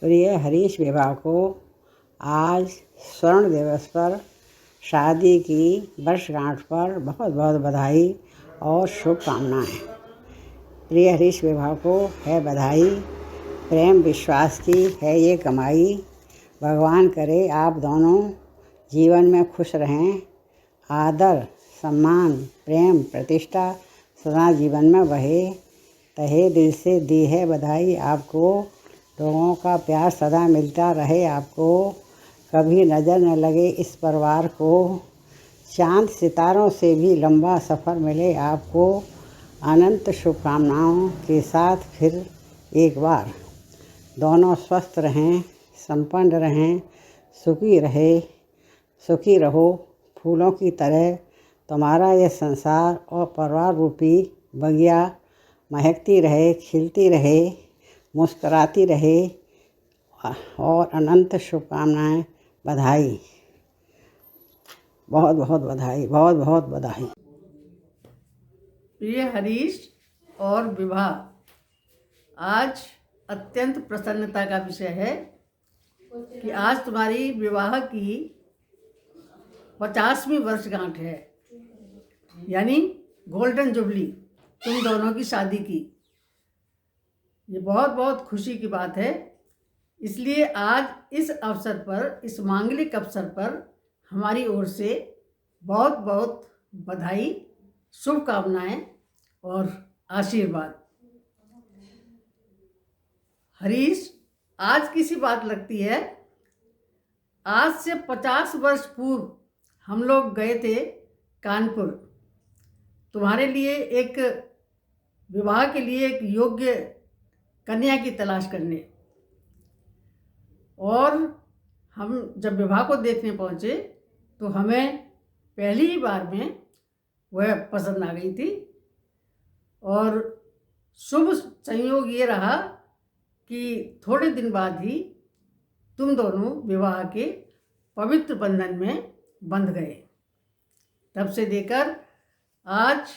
प्रिय हरीश विवाह को आज स्वर्ण दिवस पर शादी की वर्षगांठ पर बहुत बहुत बधाई और शुभकामनाएं। प्रिय हरीश विवाह को है बधाई। प्रेम विश्वास की है ये कमाई। भगवान करे आप दोनों जीवन में खुश रहें। आदर सम्मान प्रेम प्रतिष्ठा सदा जीवन में बहे। तहे दिल से दी है बधाई आपको। लोगों का प्यार सदा मिलता रहे आपको। कभी नज़र न लगे इस परिवार को। चांद सितारों से भी लंबा सफ़र मिले आपको। अनंत शुभकामनाओं के साथ फिर एक बार दोनों स्वस्थ रहें, संपन्न रहें, सुखी रहो फूलों की तरह तुम्हारा यह संसार और परिवार रूपी बगिया महकती रहे, खिलती रहे, मुस्कराती रहे। और अनंत शुभकामनाएं। बधाई, बहुत बहुत बधाई, बहुत बहुत बधाई। प्रिय हरीश और विवाह, आज अत्यंत प्रसन्नता का विषय है कि आज तुम्हारी विवाह की 50वीं वर्षगांठ है, यानी गोल्डन जुबली तुम दोनों की शादी की। ये बहुत बहुत खुशी की बात है। इसलिए आज इस अवसर पर, इस मांगलिक अवसर पर हमारी ओर से बहुत बहुत बधाई, शुभकामनाएं और आशीर्वाद। हरीश, आज की सी बात लगती है, आज से 50 वर्ष पूर्व हम लोग गए थे कानपुर तुम्हारे लिए एक विवाह के लिए एक योग्य कन्या की तलाश करने। और हम जब विवाह को देखने पहुँचे तो हमें पहली ही बार में वह पसंद आ गई थी। और शुभ संयोग ये रहा कि थोड़े दिन बाद ही तुम दोनों विवाह के पवित्र बंधन में बंध गए। तब से लेकर आज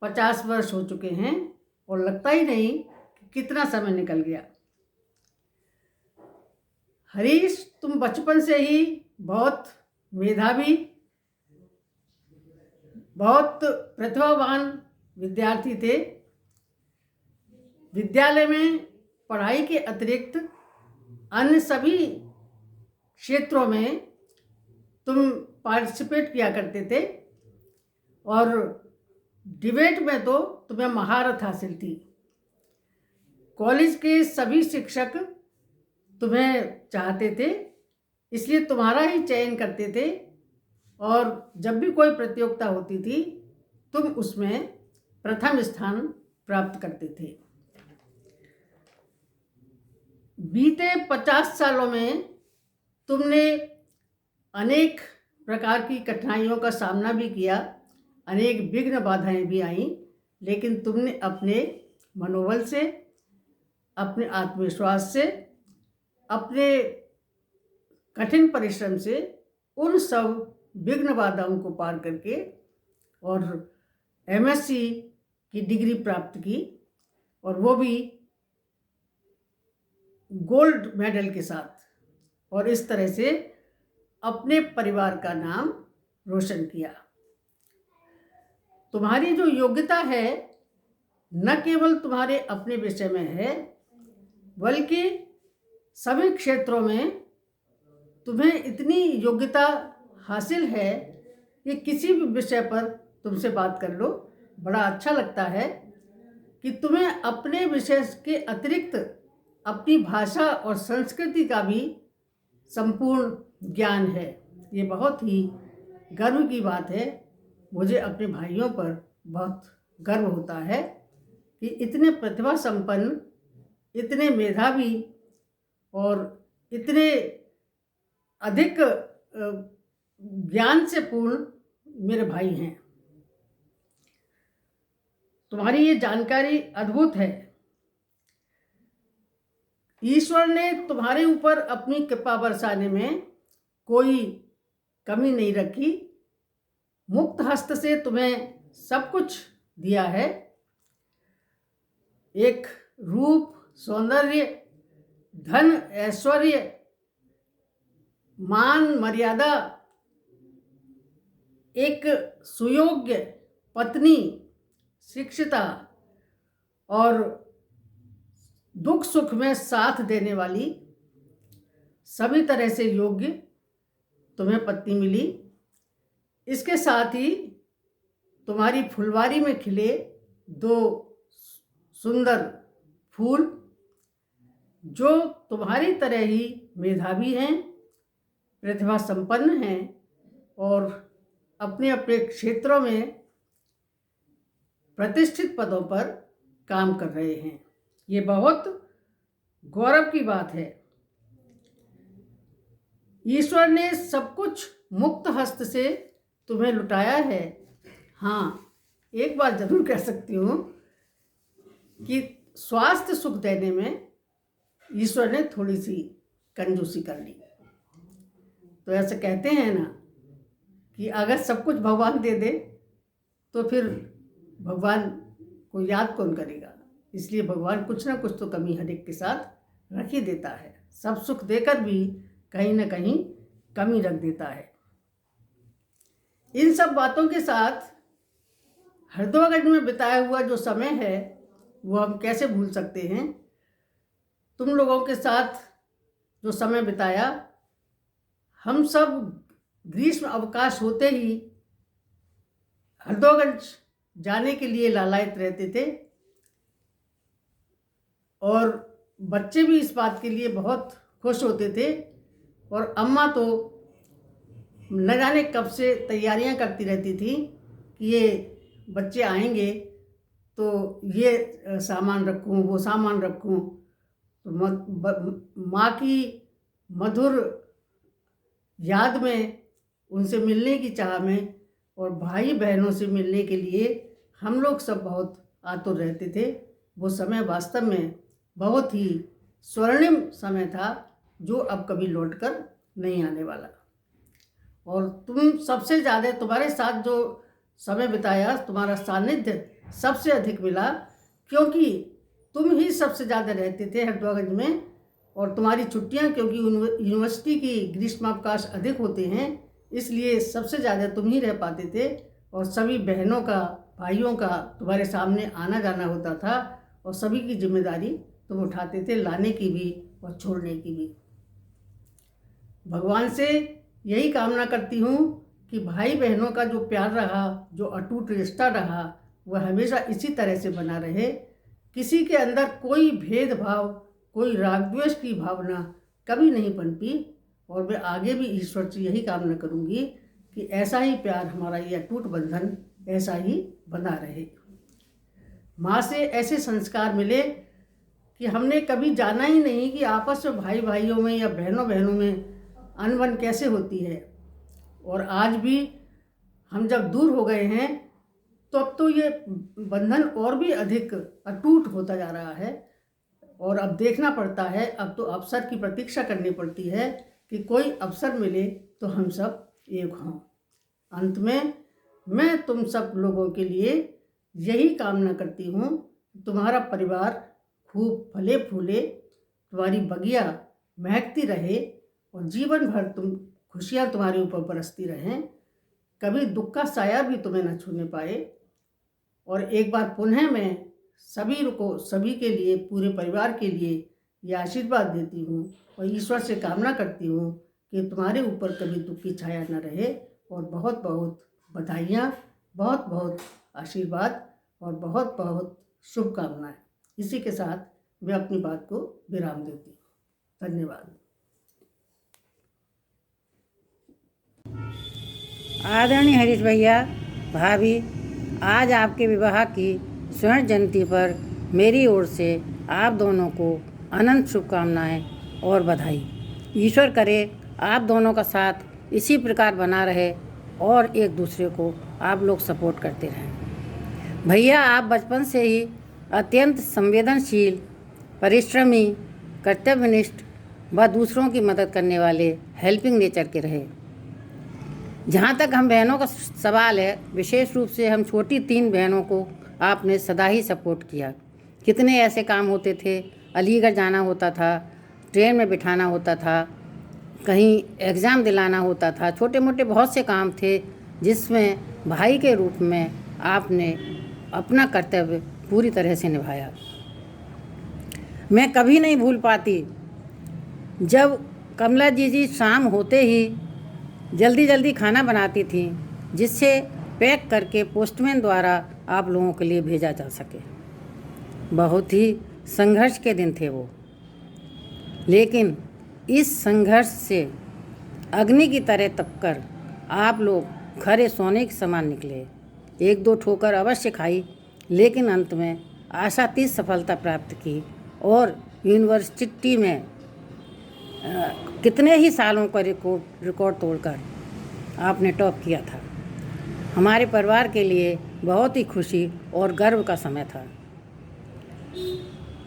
50 वर्ष हो चुके हैं और लगता ही नहीं कि कितना समय निकल गया। हरीश, तुम बचपन से ही बहुत मेधावी, बहुत प्रतिभावान विद्यार्थी थे। विद्यालय में पढ़ाई के अतिरिक्त अन्य सभी क्षेत्रों में तुम पार्टिसिपेट किया करते थे और डिबेट में तो तुम्हें महारत हासिल थी। कॉलेज के सभी शिक्षक तुम्हें चाहते थे, इसलिए तुम्हारा ही चयन करते थे और जब भी कोई प्रतियोगिता होती थी तुम उसमें प्रथम स्थान प्राप्त करते थे। बीते 50 सालों में तुमने अनेक प्रकार की कठिनाइयों का सामना भी किया, अनेक विघ्न बाधाएं भी आईं, लेकिन तुमने अपने मनोबल से, अपने आत्मविश्वास से, अपने कठिन परिश्रम से उन सब विघ्न बाधाओं को पार करके और MSc की डिग्री प्राप्त की, और वो भी गोल्ड मेडल के साथ। और इस तरह से अपने परिवार का नाम रोशन किया। तुम्हारी जो योग्यता है न केवल तुम्हारे अपने विषय में है, बल्कि सभी क्षेत्रों में तुम्हें इतनी योग्यता हासिल है कि किसी भी विषय पर तुमसे बात कर लो बड़ा अच्छा लगता है कि तुम्हें अपने विषय के अतिरिक्त अपनी भाषा और संस्कृति का भी संपूर्ण ज्ञान है। ये बहुत ही गर्व की बात है। मुझे अपने भाइयों पर बहुत गर्व होता है कि इतने प्रतिभा संपन्न, इतने मेधावी और इतने अधिक ज्ञान से पूर्ण मेरे भाई हैं। तुम्हारी ये जानकारी अद्भुत है। ईश्वर ने तुम्हारे ऊपर अपनी कृपा बरसाने में कोई कमी नहीं रखी। मुक्त हस्त से तुम्हें सब कुछ दिया है। एक रूप, सौंदर्य धन ऐश्वर्य मान मर्यादा, एक सुयोग्य पत्नी, शिक्षिता और दुख सुख में साथ देने वाली, सभी तरह से योग्य तुम्हें पत्नी मिली। इसके साथ ही तुम्हारी फुलवारी में खिले 2 सुंदर फूल, जो तुम्हारी तरह ही मेधावी हैं, प्रतिभा संपन्न हैं और अपने अपने क्षेत्रों में प्रतिष्ठित पदों पर काम कर रहे हैं। ये बहुत गौरव की बात है। ईश्वर ने सब कुछ मुक्त हस्त से तुम्हें लुटाया है। हाँ, एक बात जरूर कह सकती हूँ कि स्वास्थ्य सुख देने में ईश्वर ने थोड़ी सी कंजूसी कर ली। तो ऐसे कहते हैं ना कि अगर सब कुछ भगवान दे दे तो फिर भगवान को याद कौन करेगा। इसलिए भगवान कुछ ना कुछ तो कमी हर एक के साथ रख ही देता है। सब सुख देकर भी कहीं ना कहीं कमी रख देता है। इन सब बातों के साथ हरिद्वार में बिताया हुआ जो समय है वो हम कैसे भूल सकते हैं। तुम लोगों के साथ जो समय बिताया, हम सब ग्रीष्म अवकाश होते ही हरिद्वार जाने के लिए लालायित रहते थे और बच्चे भी इस बात के लिए बहुत खुश होते थे और अम्मा तो न जाने कब से तैयारियां करती रहती थी कि ये बच्चे आएंगे तो ये सामान रखूं, वो सामान रखूं। तो माँ की मधुर याद में, उनसे मिलने की चाह में और भाई बहनों से मिलने के लिए हम लोग सब बहुत आतुर रहते थे। वो समय वास्तव में बहुत ही स्वर्णिम समय था जो अब कभी लौट कर नहीं आने वाला। और तुम सबसे ज़्यादा, तुम्हारे साथ जो समय बिताया, तुम्हारा सानिध्य सबसे अधिक मिला, क्योंकि तुम ही सबसे ज़्यादा रहते थे हरिद्वार में। और तुम्हारी छुट्टियां, क्योंकि यूनिवर्सिटी की ग्रीष्मावकाश अधिक होते हैं, इसलिए सबसे ज़्यादा तुम ही रह पाते थे। और सभी बहनों का, भाइयों का तुम्हारे सामने आना जाना होता था और सभी की जिम्मेदारी तुम उठाते थे, लाने की भी और छोड़ने की भी। भगवान से यही कामना करती हूँ कि भाई बहनों का जो प्यार रहा, जो अटूट रिश्ता रहा, वह हमेशा इसी तरह से बना रहे। किसी के अंदर कोई भेदभाव, कोई राग द्वेष की भावना कभी नहीं पनपी। और मैं आगे भी ईश्वर से यही कामना करूँगी कि ऐसा ही प्यार, हमारा ये अटूट बंधन ऐसा ही बना रहे। माँ से ऐसे संस्कार मिले कि हमने कभी जाना ही नहीं कि आपस में भाई भाइयों में या बहनों बहनों में अनबन कैसे होती है। और आज भी हम जब दूर हो गए हैं तो अब तो ये बंधन और भी अधिक अटूट होता जा रहा है। और अब देखना पड़ता है, अब तो अवसर की प्रतीक्षा करनी पड़ती है कि कोई अवसर मिले तो हम सब एक हों। अंत में मैं तुम सब लोगों के लिए यही कामना करती हूँ, तुम्हारा परिवार खूब फले फूले, तुम्हारी बगिया महकती रहे और जीवन भर तुम खुशियाँ तुम्हारे ऊपर बरसती रहें, कभी दुख का साया भी तुम्हें न छूने पाए। और एक बार पुनः मैं सभी के लिए, पूरे परिवार के लिए यह आशीर्वाद देती हूँ और ईश्वर से कामना करती हूँ कि तुम्हारे ऊपर कभी दुख की छाया न रहे। और बहुत बहुत बधाइयाँ, बहुत बहुत आशीर्वाद और बहुत बहुत शुभकामनाएं। इसी के साथ मैं अपनी बात को विराम देती हूँ। धन्यवाद। आदरणीय हरीश भैया, भाभी, आज आपके विवाह की स्वर्ण जयंती पर मेरी ओर से आप दोनों को अनंत शुभकामनाएं और बधाई। ईश्वर करे आप दोनों का साथ इसी प्रकार बना रहे और एक दूसरे को आप लोग सपोर्ट करते रहें। भैया, आप बचपन से ही अत्यंत संवेदनशील, परिश्रमी, कर्तव्यनिष्ठ व दूसरों की मदद करने वाले हेल्पिंग नेचर के रहे। जहाँ तक हम बहनों का सवाल है, विशेष रूप से हम छोटी 3 बहनों को आपने सदा ही सपोर्ट किया। कितने ऐसे काम होते थे, अलीगढ़ जाना होता था ट्रेन में बिठाना होता था, कहीं एग्ज़ाम दिलाना होता था, छोटे मोटे बहुत से काम थे जिसमें भाई के रूप में आपने अपना कर्तव्य पूरी तरह से निभाया। मैं कभी नहीं भूल पाती जब कमला जी शाम होते ही जल्दी जल्दी खाना बनाती थी, जिससे पैक करके पोस्टमैन द्वारा आप लोगों के लिए भेजा जा सके। बहुत ही संघर्ष के दिन थे वो, लेकिन इस संघर्ष से अग्नि की तरह तपकर आप लोग खरे सोने के समान निकले। एक दो ठोकर अवश्य खाई, लेकिन अंत में आशातीत सफलता प्राप्त की और यूनिवर्सिटी में कितने ही सालों का रिकॉर्ड तोड़कर आपने टॉप किया था। हमारे परिवार के लिए बहुत ही खुशी और गर्व का समय था।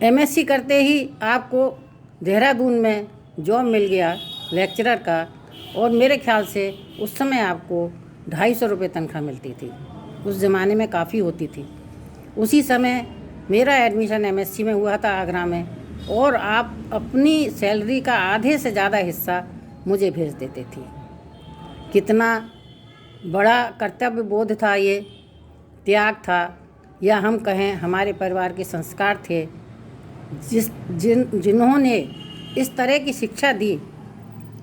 एमएससी करते ही आपको देहरादून में जॉब मिल गया लेक्चरर का, और मेरे ख्याल से उस समय आपको 250 रुपये तनख्वाह मिलती थी। उस ज़माने में काफ़ी होती थी। उसी समय मेरा एडमिशन एमएससी में हुआ था आगरा में, और आप अपनी सैलरी का आधे से ज़्यादा हिस्सा मुझे भेज देते थे। कितना बड़ा कर्तव्य बोध था, ये त्याग था, या हम कहें हमारे परिवार के संस्कार थे जिन्होंने इस तरह की शिक्षा दी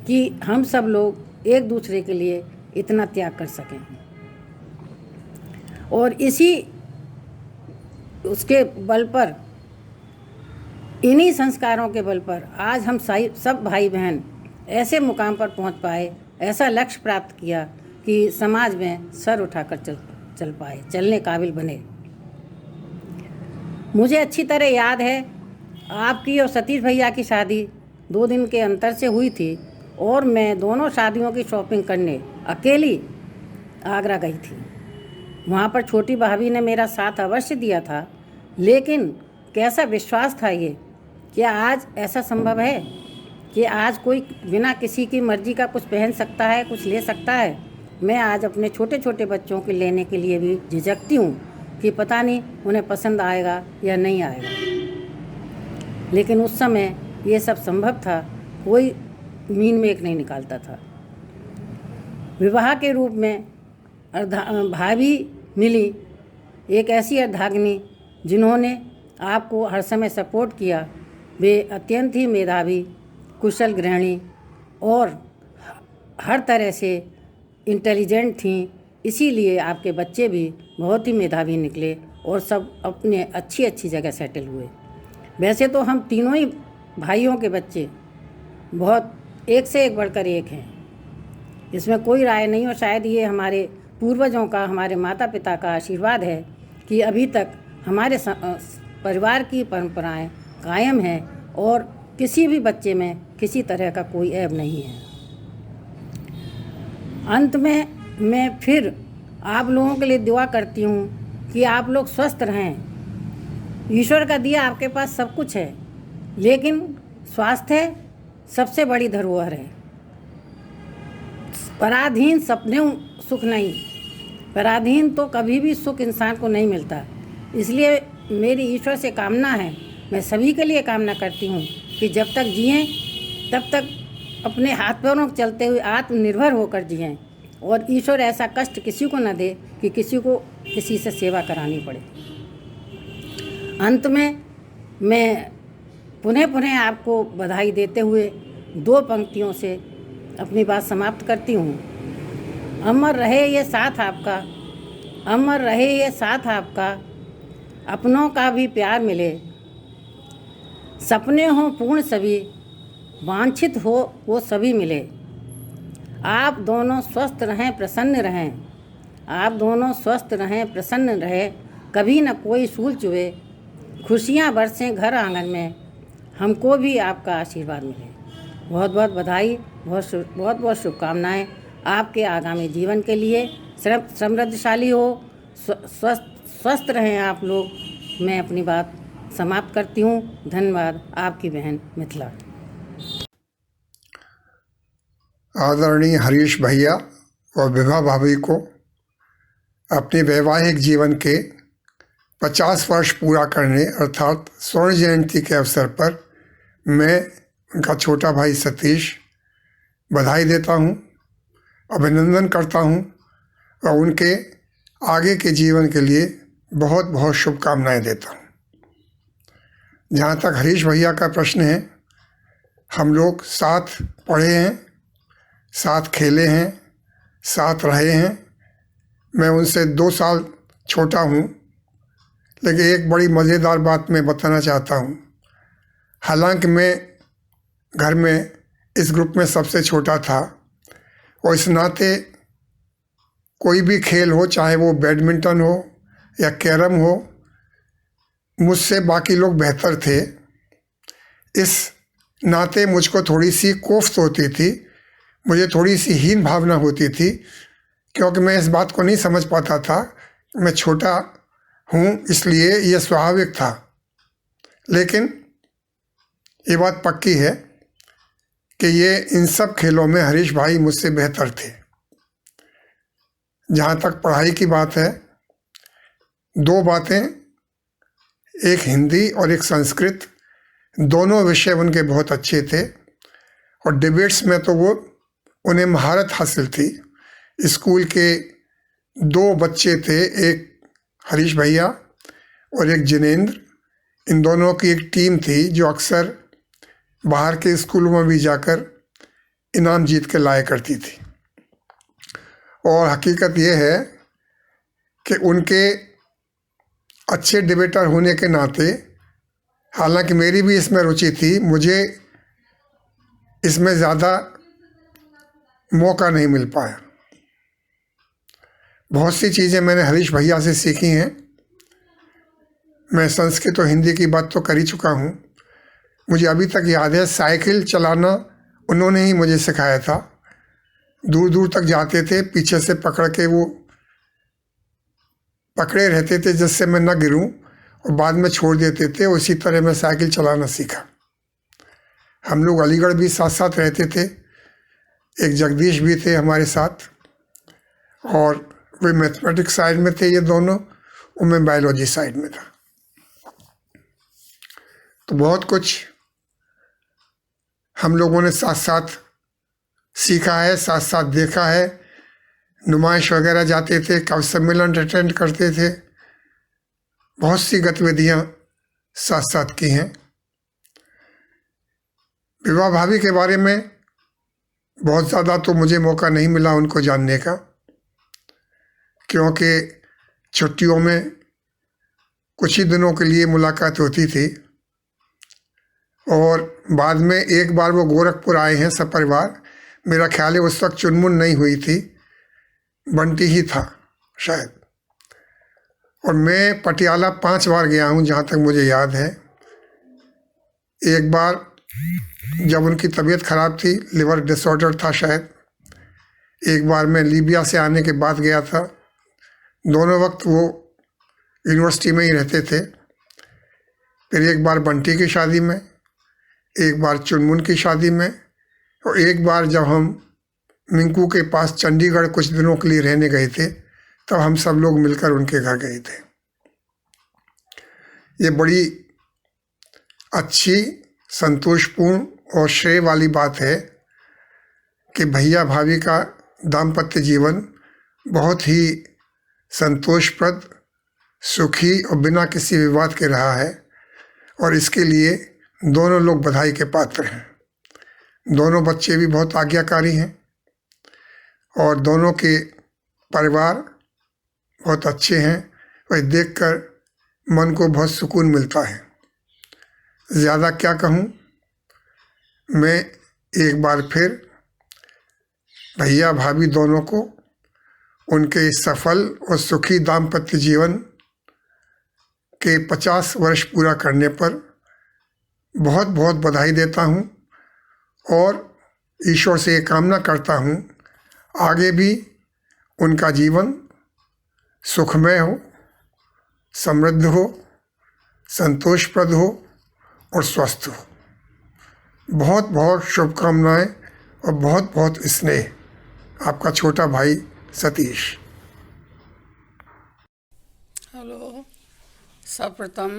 कि हम सब लोग एक दूसरे के लिए इतना त्याग कर सकें। और इसी उसके बल पर, इन्हीं संस्कारों के बल पर आज हम सब भाई बहन ऐसे मुकाम पर पहुंच पाए, ऐसा लक्ष्य प्राप्त किया कि समाज में सर उठाकर चल पाए, चलने काबिल बने। मुझे अच्छी तरह याद है आपकी और सतीश भैया की शादी 2 दिन के अंतर से हुई थी, और मैं दोनों शादियों की शॉपिंग करने अकेली आगरा गई थी। वहाँ पर छोटी भाभी ने मेरा साथ अवश्य दिया था, लेकिन कैसा विश्वास था ये, क्या आज ऐसा संभव है कि आज कोई बिना किसी की मर्जी का कुछ पहन सकता है, कुछ ले सकता है। मैं आज अपने छोटे छोटे बच्चों के लेने के लिए भी झिझकती हूँ कि पता नहीं उन्हें पसंद आएगा या नहीं आएगा। लेकिन उस समय ये सब संभव था, कोई मीन में एक नहीं निकालता था। विवाह के रूप में भाभी मिली, एक ऐसी अर्धांगिनी जिन्होंने आपको हर समय सपोर्ट किया। वे अत्यंत ही मेधावी, कुशल गृहिणी और हर तरह से इंटेलिजेंट थीं। इसीलिए आपके बच्चे भी बहुत ही मेधावी निकले और सब अपने अच्छी अच्छी जगह सेटल हुए। वैसे तो हम तीनों ही भाइयों के बच्चे बहुत एक से एक बढ़कर एक हैं, इसमें कोई राय नहीं। और शायद ये हमारे पूर्वजों का, हमारे माता पिता का आशीर्वाद है कि अभी तक हमारे परिवार की परंपराएं कायम हैं और किसी भी बच्चे में किसी तरह का कोई ऐब नहीं है। अंत में मैं फिर आप लोगों के लिए दुआ करती हूँ कि आप लोग स्वस्थ रहें। ईश्वर का दिया आपके पास सब कुछ है, लेकिन स्वास्थ्य सबसे बड़ी धरोहर है। पराधीन सपने सुख नहीं, पराधीन तो कभी भी सुख इंसान को नहीं मिलता। इसलिए मेरी ईश्वर से कामना है, मैं सभी के लिए कामना करती हूँ कि जब तक जिएं तब तक अपने हाथ पैरों पर चलते हुए आत्मनिर्भर होकर जिएं, और ईश्वर ऐसा कष्ट किसी को न दे कि किसी को किसी से सेवा करानी पड़े। अंत में मैं पुनः आपको बधाई देते हुए 2 पंक्तियों से अपनी बात समाप्त करती हूँ। अमर रहे ये साथ आपका, अमर रहे ये साथ आपका, अपनों का भी प्यार मिले, सपने हों पूर्ण सभी, वांछित हो वो सभी मिले। आप दोनों स्वस्थ रहें, प्रसन्न रहें, आप दोनों स्वस्थ रहें, प्रसन्न रहें, कभी न कोई सूल चुभे, खुशियाँ बरसें घर आंगन में, हमको भी आपका आशीर्वाद मिले। बहुत बहुत बधाई, बहुत बहुत शुभकामनाएं आपके आगामी जीवन के लिए। समृद्धशाली हो, स्वस्थ रहें आप लोग। मैं अपनी बात समाप्त करती हूँ। धन्यवाद। आपकी बहन मिथिला। आदरणीय हरीश भैया और विभा भाभी को अपने वैवाहिक जीवन के 50 वर्ष पूरा करने अर्थात स्वर्ण जयंती के अवसर पर मैं उनका छोटा भाई सतीश, बधाई देता हूँ, अभिनंदन करता हूँ और उनके आगे के जीवन के लिए बहुत बहुत शुभकामनाएं देता हूँ। जहाँ तक हरीश भैया का प्रश्न है, हम लोग साथ पढ़े हैं, साथ खेले हैं, साथ रहे हैं। मैं उनसे 2 साल छोटा हूँ, लेकिन एक बड़ी मज़ेदार बात मैं बताना चाहता हूँ। हालांकि मैं घर में इस ग्रुप में सबसे छोटा था और इस नाते कोई भी खेल हो, चाहे वो बैडमिंटन हो या कैरम हो, मुझसे बाकी लोग बेहतर थे। इस नाते मुझको थोड़ी सी कोफ्त होती थी, मुझे थोड़ी सी हीन भावना होती थी, क्योंकि मैं इस बात को नहीं समझ पाता था। मैं छोटा हूँ, इसलिए यह स्वाभाविक था। लेकिन ये बात पक्की है कि ये इन सब खेलों में हरीश भाई मुझसे बेहतर थे। जहाँ तक पढ़ाई की बात है, 2 बातें, एक हिंदी और एक संस्कृत, दोनों विषय उनके बहुत अच्छे थे और डिबेट्स में तो उन्हें महारत हासिल थी। स्कूल के 2 बच्चे थे, एक हरीश भैया और एक जिनेंद्र। इन दोनों की एक टीम थी जो अक्सर बाहर के स्कूलों में भी जाकर इनाम जीत के लाया करती थी। और हकीकत यह है कि उनके अच्छे डिबेटर होने के नाते, हालांकि मेरी भी इसमें रुचि थी, मुझे इसमें ज़्यादा मौका नहीं मिल पाया। बहुत सी चीज़ें मैंने हरीश भैया से सीखी हैं। मैं संस्कृत और हिंदी की बात तो कर ही चुका हूँ। मुझे अभी तक याद है, साइकिल चलाना उन्होंने ही मुझे सिखाया था। दूर दूर तक जाते थे, पीछे से पकड़ के वो पकड़े रहते थे जिससे मैं न गिरूं, और बाद में छोड़ देते थे। उसी तरह मैं साइकिल चलाना सीखा। हम लोग अलीगढ़ भी साथ साथ रहते थे। एक जगदीश भी थे हमारे साथ, और वे मैथमेटिक्स साइड में थे ये दोनों, और मैं बायोलॉजी साइड में था। तो बहुत कुछ हम लोगों ने साथ साथ सीखा है, साथ साथ देखा है। नुमाइश वगैरह जाते थे, कवि सम्मेलन अटेंड करते थे, बहुत सी गतिविधियाँ साथ साथ की हैं। विवाह भाभी के बारे में बहुत ज़्यादा तो मुझे मौका नहीं मिला उनको जानने का, क्योंकि छुट्टियों में कुछ ही दिनों के लिए मुलाकात होती थी। और बाद में एक बार वो गोरखपुर आए हैं सपरिवार। मेरा ख्याल है उस वक्त चुनमुन नहीं हुई थी, बंटी ही था शायद। और मैं पटियाला 5 बार गया हूँ जहाँ तक मुझे याद है। एक बार जब उनकी तबीयत ख़राब थी, लिवर डिसऑर्डर था शायद। एक बार मैं लीबिया से आने के बाद गया था। दोनों वक्त वो यूनिवर्सिटी में ही रहते थे। फिर एक बार बंटी की शादी में, एक बार चुनमुन की शादी में, और एक बार जब हम मिंकू के पास चंडीगढ़ कुछ दिनों के लिए रहने गए थे, तब हम सब लोग मिलकर उनके घर गए थे। ये बड़ी अच्छी, संतोषपूर्ण और श्रेय वाली बात है कि भैया भाभी का दाम्पत्य जीवन बहुत ही संतोषप्रद, सुखी और बिना किसी विवाद के रहा है। और इसके लिए दोनों लोग बधाई के पात्र हैं। दोनों बच्चे भी बहुत आज्ञाकारी हैं और दोनों के परिवार बहुत अच्छे हैं। वह देखकर मन को बहुत सुकून मिलता है। ज़्यादा क्या कहूँ, मैं एक बार फिर भैया भाभी दोनों को उनके सफल और सुखी दाम्पत्य जीवन के 50 वर्ष पूरा करने पर बहुत बहुत बधाई देता हूँ और ईश्वर से ये कामना करता हूँ आगे भी उनका जीवन सुखमय हो, समृद्ध हो, संतोषप्रद हो और स्वस्थ हो। बहुत बहुत शुभकामनाएं और बहुत बहुत स्नेह। आपका छोटा भाई सतीश। हेलो, सर्वप्रथम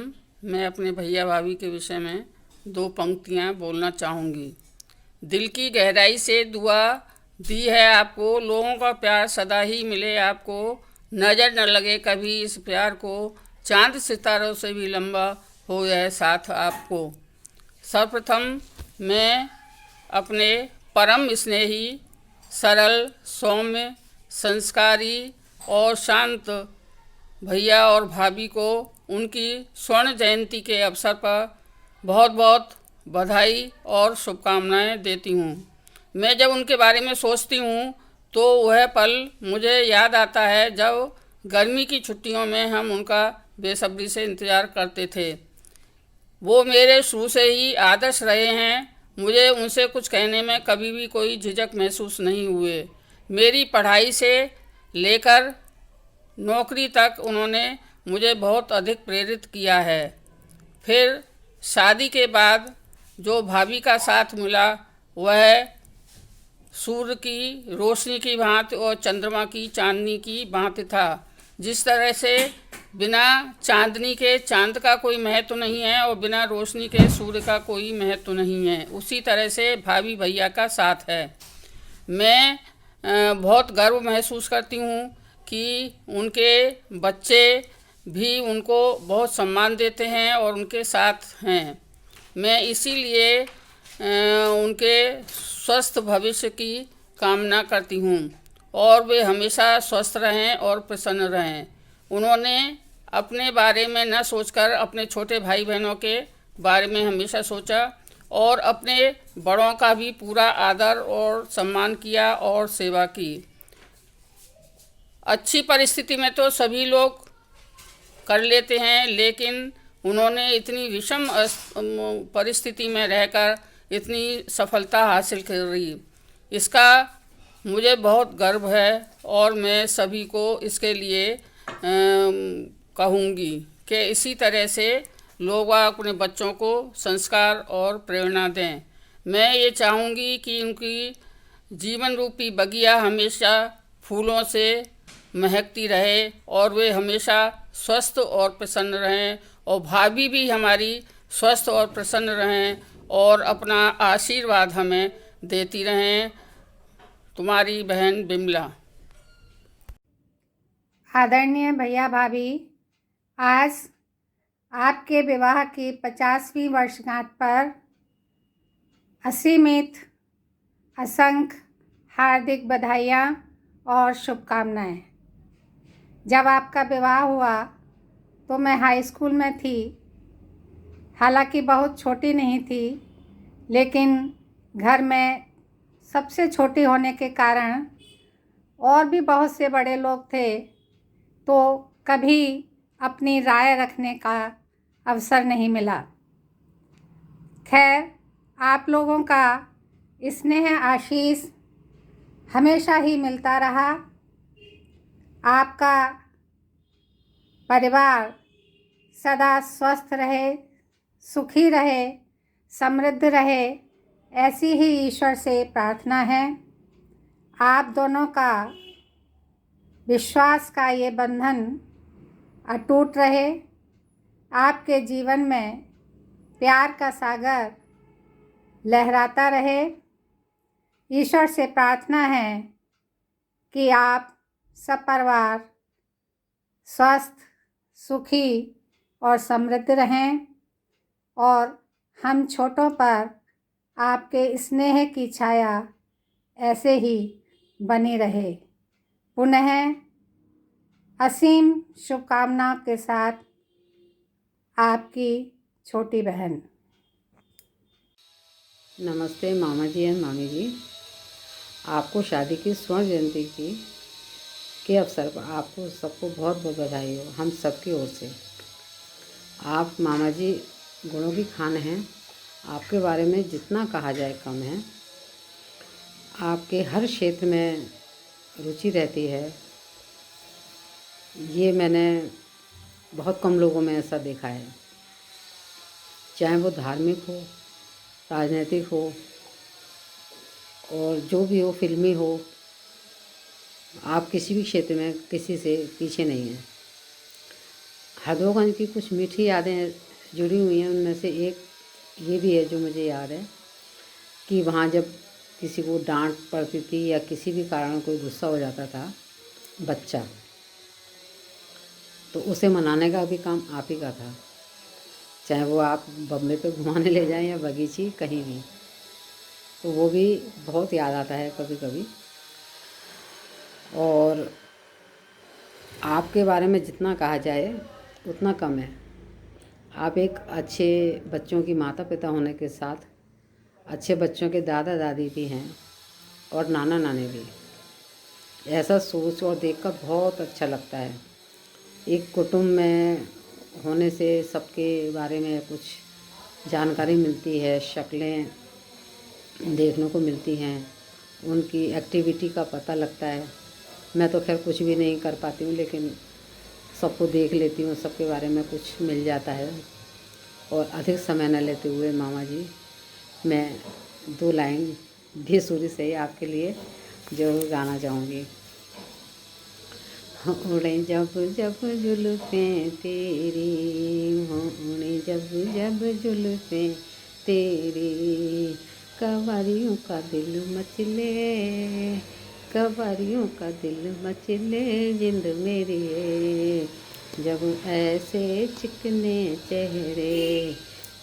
मैं अपने भैया भाभी के विषय में 2 पंक्तियाँ बोलना चाहूँगी। दिल की गहराई से दुआ दी है आपको, लोगों का प्यार सदा ही मिले आपको, नज़र न लगे कभी इस प्यार को, चांद सितारों से भी लंबा हो यह साथ आपको। सर्वप्रथम मैं अपने परम स्नेही, सरल, सौम्य, संस्कारी और शांत भैया और भाभी को उनकी स्वर्ण जयंती के अवसर पर बहुत बहुत बधाई और शुभकामनाएं देती हूँ। मैं जब उनके बारे में सोचती हूँ तो वह पल मुझे याद आता है जब गर्मी की छुट्टियों में हम उनका बेसब्री से इंतज़ार करते थे। वो मेरे शुरू से ही आदर्श रहे हैं। मुझे उनसे कुछ कहने में कभी भी कोई झिझक महसूस नहीं हुए। मेरी पढ़ाई से लेकर नौकरी तक उन्होंने मुझे बहुत अधिक प्रेरित किया है। फिर शादी के बाद जो भाभी का साथ मिला वह सूर्य की रोशनी की भांति और चंद्रमा की चांदनी की भांति था। जिस तरह से बिना चांदनी के चांद का कोई महत्व नहीं है और बिना रोशनी के सूर्य का कोई महत्व नहीं है, उसी तरह से भाभी भैया का साथ है। मैं बहुत गर्व महसूस करती हूँ कि उनके बच्चे भी उनको बहुत सम्मान देते हैं और उनके साथ हैं। मैं इसीलिए उनके स्वस्थ भविष्य की कामना करती हूँ और वे हमेशा स्वस्थ रहें और प्रसन्न रहें। उन्होंने अपने बारे में न सोचकर अपने छोटे भाई बहनों के बारे में हमेशा सोचा और अपने बड़ों का भी पूरा आदर और सम्मान किया और सेवा की। अच्छी परिस्थिति में तो सभी लोग कर लेते हैं, लेकिन उन्होंने इतनी विषम परिस्थिति में रहकर इतनी सफलता हासिल करी, इसका मुझे बहुत गर्व है और मैं सभी को इसके लिए कहूँगी कि इसी तरह से लोग अपने बच्चों को संस्कार और प्रेरणा दें। मैं ये चाहूँगी कि उनकी जीवन रूपी बगिया हमेशा फूलों से महकती रहे और वे हमेशा स्वस्थ और प्रसन्न रहें और भाभी भी हमारी स्वस्थ और प्रसन्न रहें और अपना आशीर्वाद हमें देती रहें। तुम्हारी बहन बिमला। आदरणीय भैया भाभी, आज आपके विवाह की 50वीं वर्षगांठ पर असीमित असंख्य हार्दिक बधाइयाँ और शुभकामनाएं। जब आपका विवाह हुआ तो मैं हाई स्कूल में थी, हालांकि बहुत छोटी नहीं थी, लेकिन घर में सबसे छोटी होने के कारण और भी बहुत से बड़े लोग थे, तो कभी अपनी राय रखने का अवसर नहीं मिला। खैर, आप लोगों का स्नेह आशीष हमेशा ही मिलता रहा। आपका परिवार सदा स्वस्थ रहे, सुखी रहे, समृद्ध रहे, ऐसी ही ईश्वर से प्रार्थना है। आप दोनों का विश्वास का ये बंधन अटूट रहे। आपके जीवन में प्यार का सागर लहराता रहे। ईश्वर से प्रार्थना है कि आप सब परिवार स्वस्थ, सुखी और समृद्ध रहें और हम छोटों पर आपके स्नेह की छाया ऐसे ही बनी रहे। पुनः असीम शुभकामनाओं के साथ आपकी छोटी बहन। नमस्ते मामा जी एंड मामी जी। आपको शादी की स्वर्ण जयंती के अवसर पर आपको सबको बहुत बहुत बधाई हो हम सबकी ओर से। आप मामा जी गुणों की खान हैं। आपके बारे में जितना कहा जाए कम है। आपके हर क्षेत्र में रुचि रहती है, ये मैंने बहुत कम लोगों में ऐसा देखा है। चाहे वो धार्मिक हो, राजनीतिक हो और जो भी हो, फिल्मी हो, आप किसी भी क्षेत्र में किसी से पीछे नहीं हैं। हरदोगंज की कुछ मीठी यादें जुड़ी हुई हैं। उनमें से एक ये भी है जो मुझे याद है कि वहाँ जब किसी को डांट पड़ती थी या किसी भी कारण कोई गुस्सा हो जाता था बच्चा, तो उसे मनाने का भी काम आप ही का था, चाहे वो आप बम्बे पे घुमाने ले जाएं या बगीची कहीं भी। तो वो भी बहुत याद आता है कभी कभी। और आपके बारे में जितना कहा जाए उतना कम है। आप एक अच्छे बच्चों की माता पिता होने के साथ अच्छे बच्चों के दादा दादी भी हैं और नाना नानी भी। ऐसा सोच और देखकर बहुत अच्छा लगता है। एक कुटुंब में होने से सबके बारे में कुछ जानकारी मिलती है, शक्लें देखने को मिलती हैं, उनकी एक्टिविटी का पता लगता है। मैं तो खैर कुछ भी नहीं कर पाती हूँ, लेकिन सबको देख लेती हूँ, सबके बारे में कुछ मिल जाता है। और अधिक समय न लेते हुए मामा जी, मैं 2 लाइन भी सुरी से ही आपके लिए ज़रूर गाना चाहूँगी। उड़े जब जब जुल्फ़ें तेरी, उड़े जब जब जुल्फ़ें तेरी, कवारियों का दिल मचले, कवारियों का दिल मचले जिंद मेरी है। जब ऐसे चिकने चेहरे,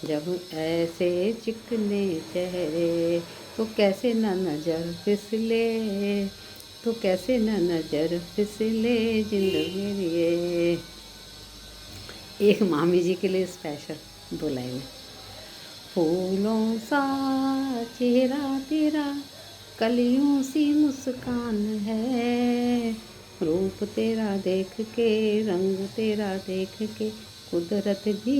जब ऐसे चिकने चेहरे, तो कैसे न नजर फिसले, तो कैसे न नजर फिसले जिंद मेरी है। एक मामी जी के लिए स्पेशल 2 लाइन। फूलों सा चेहरा तेरा, कलियों सी मुस्कान है, रूप तेरा देख के, रंग तेरा देख के, कुदरत भी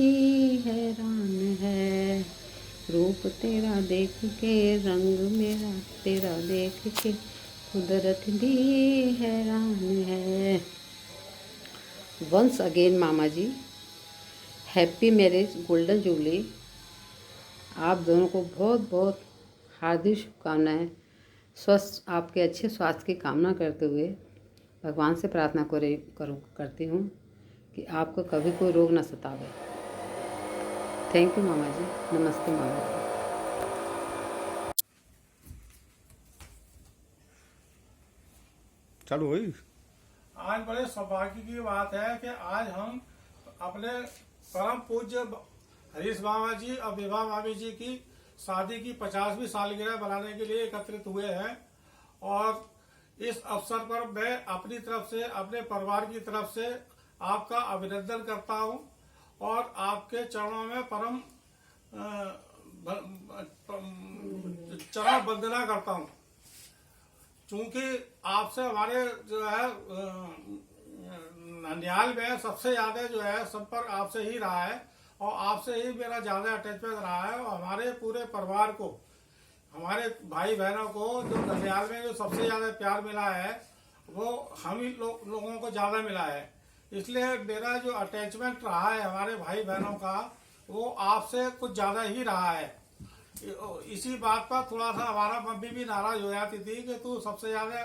हैरान है। रूप तेरा देख के, रंग मेरा तेरा देख के, कुदरत भी हैरान है। वंस अगेन मामा जी, हैप्पी मैरिज गोल्डन जुबली। आप दोनों को बहुत बहुत हार्दिक शुभकामनाएँ। स्वस्थ आपके अच्छे स्वास्थ्य की कामना करते हुए भगवान से प्रार्थना करती हूँ कि आपको कभी कोई रोग न सतावे। थैंक यू मामा जी। नमस्ते मामा जी। चालू हुई। आज बड़े सौभाग्य की बात है कि आज हम अपने परम पूज्य हरीश मामा जी और विभा मामी जी की शादी की 50वीं सालगिरह बनाने के लिए एकत्रित हुए हैं। और इस अवसर पर मैं अपनी तरफ से, अपने परिवार की तरफ से आपका अभिनंदन करता हूं और आपके चरणों में परम चरण वंदना करता हूं। चूंकि आपसे हमारे जो है ननिहाल में सबसे ज्यादा जो है संपर्क आपसे ही रहा है और आपसे ही मेरा ज्यादा अटैचमेंट रहा है। और हमारे पूरे परिवार को, हमारे भाई बहनों को जो ननिहाल में जो सबसे ज्यादा प्यार मिला है वो हम ही लोगों को ज्यादा मिला है। इसलिए मेरा जो अटैचमेंट रहा है हमारे भाई बहनों का वो आपसे कुछ ज्यादा ही रहा है। इसी बात पर थोड़ा सा हमारा मम्मी भी नाराज हो जाती थी कि तू सबसे ज्यादा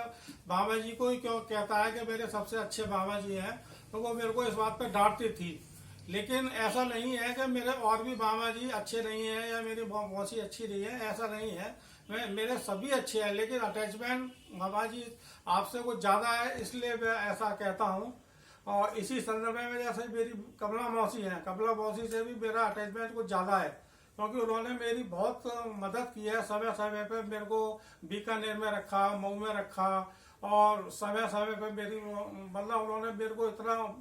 मामा जी को ही क्यों कहता है कि मेरे सबसे अच्छे मामा जी हैं, तो वो मेरे को इस बात पे डांटती थी। लेकिन ऐसा नहीं है कि मेरे और भी मामा जी अच्छे नहीं हैं या मेरी मौसी अच्छी नहीं है, ऐसा नहीं है। मेरे सभी अच्छे हैं, लेकिन अटैचमेंट मामा जी आपसे कुछ ज्यादा है, इसलिए मैं ऐसा कहता हूँ। और इसी संदर्भ में जैसे मेरी कमला मौसी है, कमला मौसी से भी मेरा अटैचमेंट कुछ ज्यादा है, क्योंकि उन्होंने मेरी बहुत मदद की है। समय समय पे मेरे को बीकानेर में रखा, मऊ में रखा और समय समय पे मेरी मतलब उन्होंने मेरे को इतना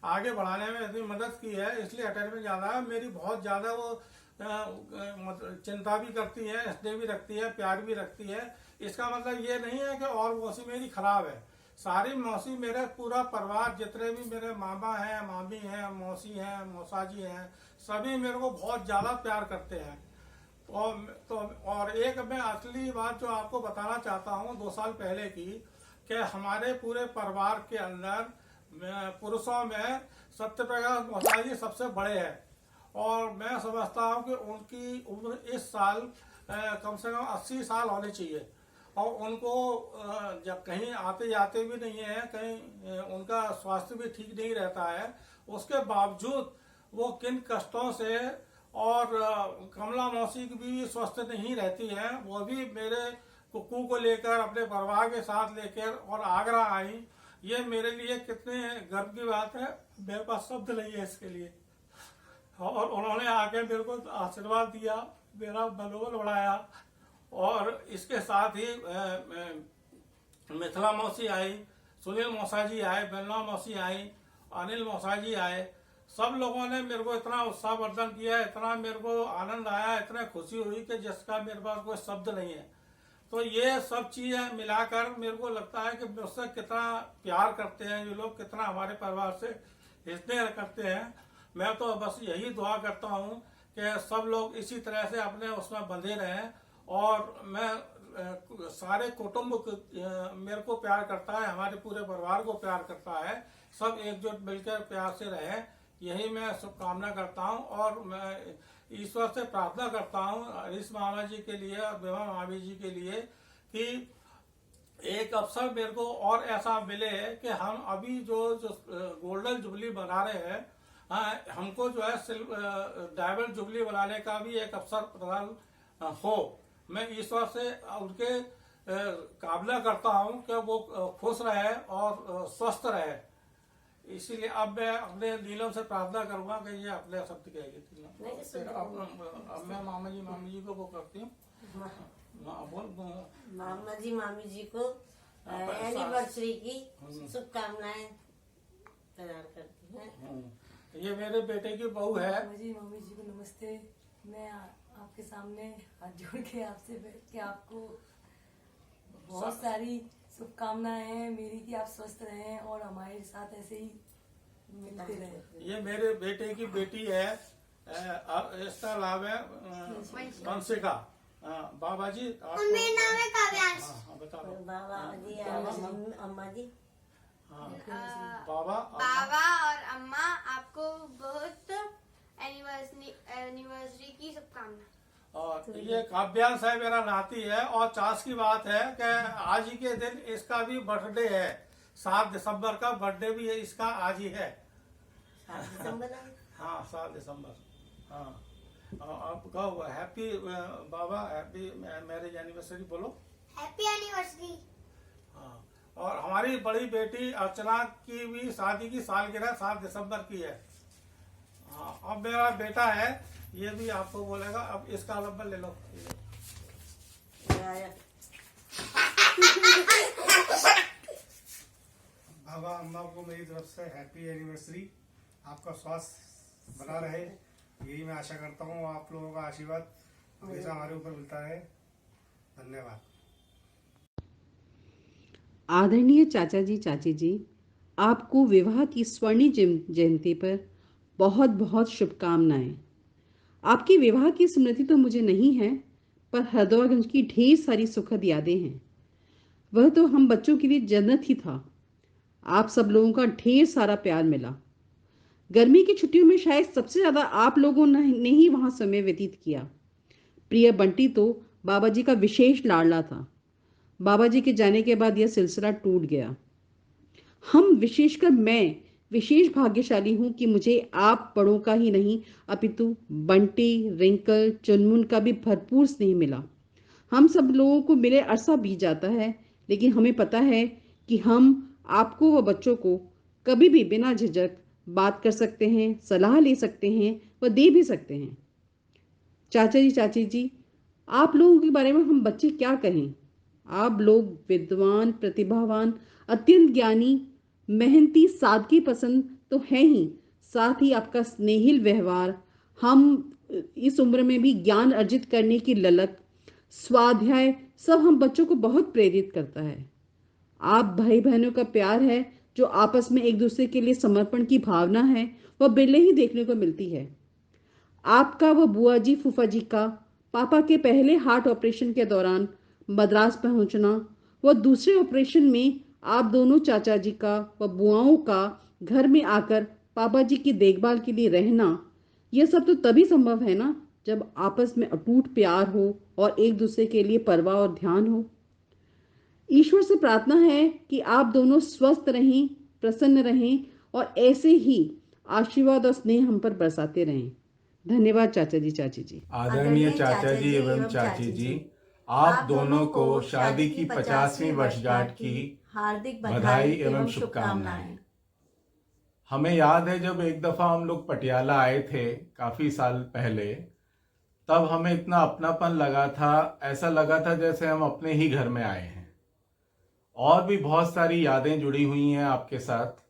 आगे बढ़ाने में इतनी मदद की है, इसलिए अटैचमेंट ज्यादा है। मेरी बहुत ज्यादा वो चिंता भी करती है, स्नेह भी रखती है, प्यार भी रखती है। इसका मतलब ये नहीं है कि और मौसी मेरी खराब है। सारी मौसी, मेरे पूरा परिवार, जितने भी मेरे मामा हैं, मामी हैं, मौसी हैं, मौसाजी हैं, सभी मेरे को बहुत ज्यादा प्यार करते हैं। और एक मैं असली बात जो आपको बताना चाहता हूँ 2 साल पहले की, कि हमारे पूरे परिवार के अंदर पुरुषों में सत्यप्रकाश मौसाजी सबसे बड़े हैं। और मैं समझता हूँ कि उनकी उम्र इस साल कम से कम 80 साल होनी चाहिए। और उनको जब कहीं आते जाते भी नहीं है, कहीं उनका स्वास्थ्य भी ठीक नहीं रहता है, उसके बावजूद वो किन कष्टों से और कमला मौसी की भी स्वस्थ नहीं रहती हैं, वो भी मेरे कुक्कू को लेकर अपने परिवार के साथ लेकर और आगरा आई। ये मेरे लिए कितने गर्व की बात है, मेरे पास शब्द नहीं है इसके लिए। और उन्होंने आके मेरे को आशीर्वाद दिया, मेरा मनोबल बढ़ाया। और इसके साथ ही मिथिला मौसी आई, सुनील मौसा जी आए, बेलना मौसी आई, अनिल मौसा जी आए। सब लोगों ने मेरे को इतना उत्साहवर्धन किया, इतना मेरे को आनंद आया, इतने खुशी हुई कि जिसका मेरे पास कोई शब्द नहीं है। तो ये सब चीज़ें मिलाकर मेरे को लगता है कि मुझसे कितना प्यार करते हैं ये लोग, कितना हमारे परिवार से स्नेह करते हैं। मैं तो बस यही दुआ करता हूँ कि सब लोग इसी तरह से अपने उसमें बंधे रहें। और मैं सारे कुटुंब मेरे को प्यार करता है, हमारे पूरे परिवार को प्यार करता है, सब एकजुट मिलकर प्यार से रहें, यही मैं शुभकामना करता हूँ। और मैं ईश्वर से प्रार्थना करता हूँ हरीश मामा जी के लिए और विभा मामी जी के लिए कि एक अवसर मेरे को और ऐसा मिले कि हम अभी जो गोल्डन जुबली बना रहे हैं, हमको जो है डायमंड जुबली बनाने का भी एक अवसर प्रदान हो। मैं ईश्वर से उनके कामना करता हूँ कि वो खुश रहे और स्वस्थ रहे। इसीलिए अब मैं अपने नीलम से प्रार्थना करूंगा कि ये अपने शब्द कहेगी। अब मैं मामा जी को वो करती हूँ। मामा जी मामी जी को एनिवर्सरी की शुभकामनाएं प्रदान करती हैं। ये मेरे बेटे की बहू है। मामी जी को नमस्ते। मैं आपके सामने हाथ जोड़ के आपसे बैठ के आपको बहुत सारी शुभकामनाएं हैं मेरी कि आप स्वस्थ रहें और हमारे साथ ऐसे ही मिलते रहें। ये मेरे बेटे की बेटी है, इसका नाम है वंशिका। बाबा जी मेरा नाम है काव्यांश। बताओ। बाबा जी अम्मा जी बाबा और अम्मा आपको बहुत एनिवर्सरी की शुभकामना। और ये काव्यांश है, मेरा नाती है। और चास की बात है कि आज ही के दिन इसका भी बर्थडे है, 7 दिसंबर का बर्थडे भी है इसका, आज ही है। 7 दिसंबर। हाँ 7 दिसंबर। हाँ आप कहो हैप्पी बाबा, हैप्पी मैरिज एनिवर्सरी बोलो। Happy anniversary. हाँ और हमारी बड़ी बेटी अर्चना की भी शादी की सालगिरह 7 दिसंबर की है। हाँ अब मेरा बेटा है, ये भी आपको बोलेगा। अब इसका नंबर ले लो। बाबा अम्मा को मेरी तरफ से हैप्पी एनिवर्सरी। आपका स्वास्थ्य बना रहे, यही मैं आशा करता हूँ। आप लोगों का आशीर्वाद हमेशा हमारे ऊपर मिलता है। धन्यवाद। आदरणीय चाचा जी, चाची जी, आपको विवाह की स्वर्णिम जयंती पर बहुत बहुत शुभकामनाएं। आपकी विवाह की स्मृति तो मुझे नहीं है, पर हरदौगंज की ढेर सारी सुखद यादें हैं। वह तो हम बच्चों के लिए जन्नत ही था। आप सब लोगों का ढेर सारा प्यार मिला। गर्मी की छुट्टियों में शायद सबसे ज़्यादा आप लोगों ने ही वहाँ समय व्यतीत किया। प्रिय बंटी तो बाबा जी का विशेष लाडला था। बाबा जी के जाने के बाद यह सिलसिला टूट गया। हम, विशेषकर मैं, विशेष भाग्यशाली हूँ कि मुझे आप बड़ों का ही नहीं अपितु बंटी, रिंकल, चुनमुन का भी भरपूर स्नेह मिला। हम सब लोगों को मिले अरसा बीत जाता है, लेकिन हमें पता है कि हम आपको व बच्चों को कभी भी बिना झिझक बात कर सकते हैं, सलाह ले सकते हैं व दे भी सकते हैं। चाचा जी, चाची जी, आप लोगों के बारे में हम बच्चे क्या कहें। आप लोग विद्वान, प्रतिभावान, अत्यंत ज्ञानी, मेहनती, सादगी पसंद तो है ही, साथ ही आपका स्नेहिल व्यवहार, हम इस उम्र में भी ज्ञान अर्जित करने की ललक, स्वाध्याय, सब हम बच्चों को बहुत प्रेरित करता है। आप भाई बहनों का प्यार है, जो आपस में एक दूसरे के लिए समर्पण की भावना है, वह बिरले ही देखने को मिलती है। आपका व बुआ जी, फूफा जी का पापा के पहले हार्ट ऑपरेशन के दौरान मद्रास पहुंचना व दूसरे ऑपरेशन में आप दोनों चाचा जी का व बुआओं का घर में आकर पापा जी की देखभाल के लिए रहना, यह सब तो तभी संभव है ना जब आपस में अटूट प्यार हो और एक दूसरे के लिए परवाह और ध्यान हो। ईश्वर से प्रार्थना है कि आप दोनों स्वस्थ रहें, प्रसन्न रहें और ऐसे ही आशीर्वाद और स्नेह हम पर बरसाते रहें। धन्यवाद चाचा जी चाची जी। आदरणीय चाचा जी एवं चाची जी, आप दोनों को शादी की 50वीं वर्षगांठ की हार्दिक बधाई एवं शुभकामनाएं। हमें याद है जब एक दफ़ा हम लोग पटियाला आए थे काफ़ी साल पहले, तब हमें इतना अपनापन लगा था, ऐसा लगा था जैसे हम अपने ही घर में आए हैं। और भी बहुत सारी यादें जुड़ी हुई हैं आपके साथ।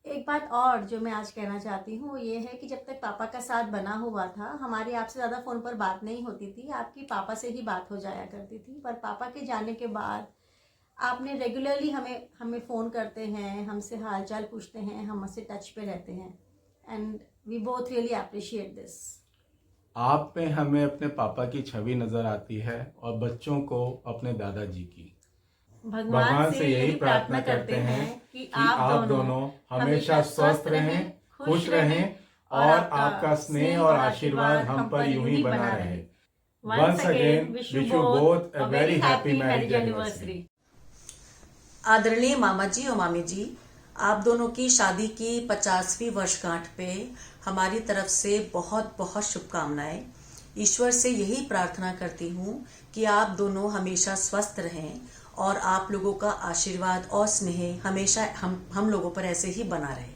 एक बात और जो मैं आज कहना चाहती हूँ वो ये है कि जब तक पापा का साथ बना हुआ था, हमारी आपसे ज़्यादा फ़ोन पर बात नहीं होती थी, आपकी पापा से ही बात हो जाया करती थी। पर पापा के जाने के बाद आपने रेगुलरली हमें फ़ोन करते हैं, हमसे हाल चाल पूछते हैं, हम हमसे टच पे रहते हैं, and we both really appreciate this. आप में हमें अपने पापा की छवि नज़र आती है और बच्चों को अपने दादाजी की। भगवान से यही प्रार्थना करते हैं कि आप दोनों हमेशा स्वस्थ रहें, खुश रहें और आपका स्नेह और आशीर्वाद हम पर यूं ही बना रहे। Once again, wish you both a very happy marriage anniversary. आदरणीय मामा जी और मामी जी, आप दोनों की शादी की 50वीं वर्षगांठ पे हमारी तरफ से बहुत बहुत शुभकामनाएं। ईश्वर से यही प्रार्थना करती हूँ कि आप दोनों हमेशा स्वस्थ रहें और आप लोगों का आशीर्वाद और स्नेह हमेशा हम लोगों पर ऐसे ही बना रहे।